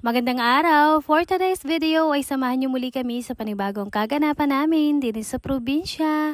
Magandang araw! For today's video ay samahan niyo muli kami sa panibagong kaganapan namin din sa probinsya.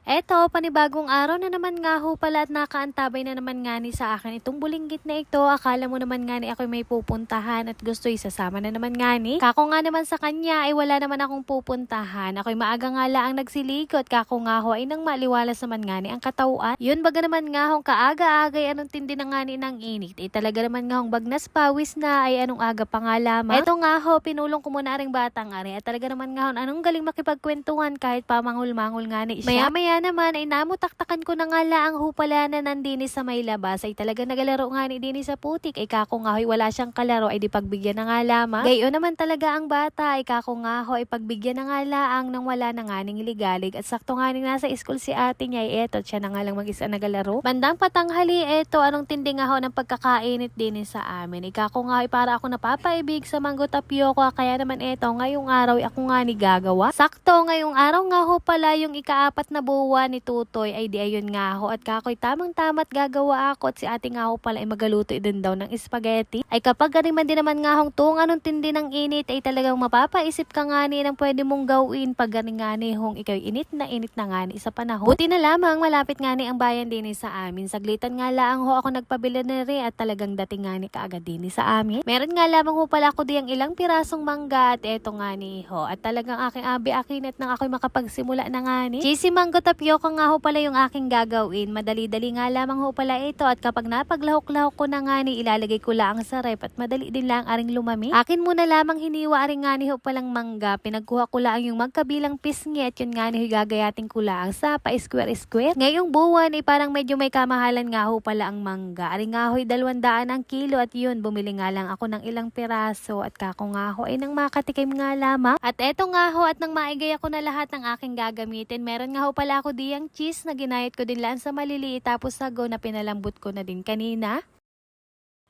Eto, panibagong araw na naman nga ho pala at nakaantabay na naman nga ni sa akin itong bulinggit na ito. Akala mo naman nga ni ako may pupuntahan at gusto isasama na naman nga ni. Kako nga naman sa kanya ay wala naman akong pupuntahan. Ako'y maaga nga laang nagsilikot. Kako nga ho ay nang maliwalas naman nga ni ang katauan. Yun baga naman nga hong kaaga-agay anong tindi na nga ni ng init. Talaga naman nga hong bagnas pawis na ay anong aga pa nga lamang. Eto nga ho, pinulong ko muna ring batang ari at talaga naman nga hong anong galing makipagkwentuhan kahit pamangul-mangul nga ni siya. Maya-maya naman ay namutaktakan ko na nga laang hupala na nandini sa may labas ay talaga nagalaro nga ni dini sa putik ay kako nga ho'y wala siyang kalaro ay di pagbigyan na nga lamang. Gayon naman talaga ang bata ay kako nga ho ay pagbigyan na nga laang nang wala na nga ning ligalig at sakto nga ning nasa school si ate niya ay eto siya na nga lang mag-isa nagalaro. Bandang patanghali eto anong tindi nga ho ng pagkakainit din sa amin. Kako nga ho'y para ako napapaibig sa manggo tapioca kaya naman eto ngayong araw ay ako nga ni gagawa. Sakto ngayong araw nga ho pala yung ikaapat na buwan ni Tutoy ay di ayun nga ho at kakoy tamang-tamat gagawa ako at si ate nga ho pala ay magaluto din daw ng spaghetti. Ay kapag man din naman nga hong tuong anong tindi ng init ay talagang mapapaisip ka nga ni ng pwede mong gawin pag ganing nga ni hong ikaw init na nga ni sa panahon. Buti na lamang malapit nga ni ang bayan din sa amin. Saglitan nga lang ho ako nagpabili na rin at talagang dating nga ni kaagad din sa amin. Meron nga lamang ho pala ako diyang ilang pirasong mangga at eto nga ni ho at talagang aking abi-akinat nang ako'y makapagsimula na nga ni. Cheesy mango tapioca nga ho pala yung aking gagawin. Madali-dali nga lamang ho pala ito at kapag napaglahok-lahok ko na nga ni ilalagay ko lang sa rep at madali din lang aring lumami. Akin muna lamang hiniwa aring nga ni ho palang mangga. Pinagkuha ko lang yung magkabilang pisngi at yun nga ni gagayatin ko lang sa pa-square-square. Ngayong buwan ay parang medyo may kamahalan nga ho pala ang mangga. Aring nga ho'y 200 ang kilo at yun bumili nga lang ako ng ilang piraso at kako nga ho ay nang makatikim nga lamang. At eto nga ho at nang maigay ako na lahat ng aking gagamitin. Meron nga ho pala ako diyang cheese na ginayat ko din lang sa maliliit tapos sago na pinalambot ko na din kanina.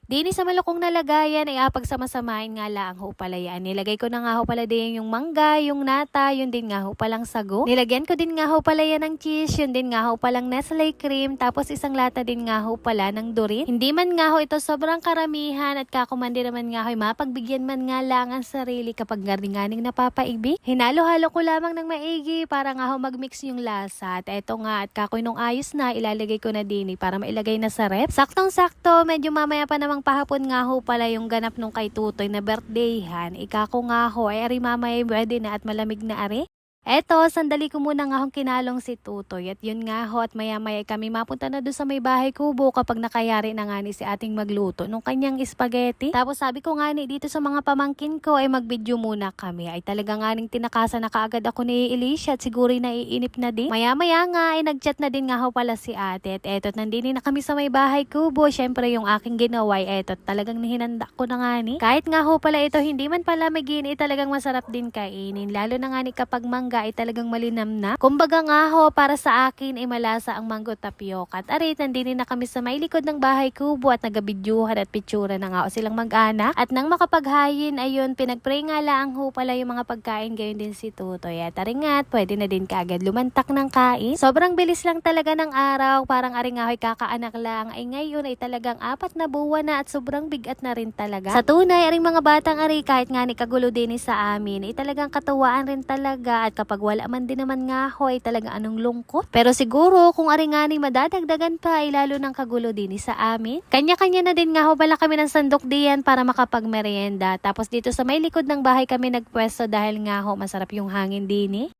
Dini sa malukong nalagayan ay pagsama-samahin nga lang ho pala yan. Nilagay ko na nga ho pala din yung mangga, yung nata, yun din nga ho palang sago. Nilagyan ko din nga ho pala yan ng cheese, yun din nga ho palang Nestle cream, tapos isang lata din nga ho pala ng Dorit. Hindi man nga ho ito sobrang karamihan at kakumandi naman nga ho mapagbigyan man nga lang ang sarili kapag ganing napapaibig. Hinalo-halo ko lamang ng maigi para nga ho magmix yung lasa. At eto nga at kakoy nung ayos na ilalagay ko na din para mailagay na sa rep. Saktong-sakto, medyo mamaya pa namang pahapon nga ho pala yung ganap nung kay Tutoy na birthdayhan. Ikako nga ho ay ari mamaya pwede na at malamig na ari. Eto, sandali ko muna nga hong kinalong si Tutoy at yun nga ho at maya-maya kami mapunta na doon sa may bahay kubo kapag nakayari na nga ni si ating magluto nung kanyang spaghetti. Tapos sabi ko nga ni dito sa mga pamangkin ko ay mag-video muna kami. Ay talaga nga ning tinakasan na kaagad ako ni Alicia at siguro naiinip na din. Maya-maya nga ay nag-chat na din nga ho pala si ate at eto nandini na kami sa may bahay kubo. Syempre yung aking ginawa ay eto talagang nihinanda ko na nga ni. Kahit nga ho pala ito hindi man pala magini talagang masarap din kainin. Lalo na nga ni kapag mangga ay talagang malinam na. Kumbaga nga ho, para sa akin ay malasa ang mango tapioca. At arit, nandini na kami sa may likod ng bahay kubo at nagabidyuhan at pitsura na nga o silang mag-anak. At nang makapaghayin, ayun, pinagpray nga lang ho pala yung mga pagkain gayon din si Tutoy. At aringat, pwede na din kaagad lumantak ng kain. Sobrang bilis lang talaga ng araw, parang aring nga ho'y kakaanak lang. Ay ngayon ay talagang 4 na buwan na at sobrang bigat na rin talaga. Sa tunay, aring mga batang ari, kahit nga ni kagulo din sa amin, ay talagang katuwaan rin talaga at kapag wala man din naman nga ho ay talaga anong lungkot. Pero siguro kung aringani madadagdagan pa ay lalo ng kagulo din sa amin. Kanya-kanya na din nga ho pala kami ng sandok diyan para makapagmerienda. Tapos dito sa may likod ng bahay kami nagpwesto dahil nga ho masarap yung hangin din.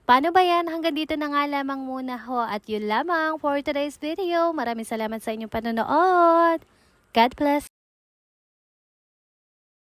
Paano ba yan? Hanggang dito na nga lamang muna ho at yun lamang for today's video. Maraming salamat sa inyong panonood. God bless.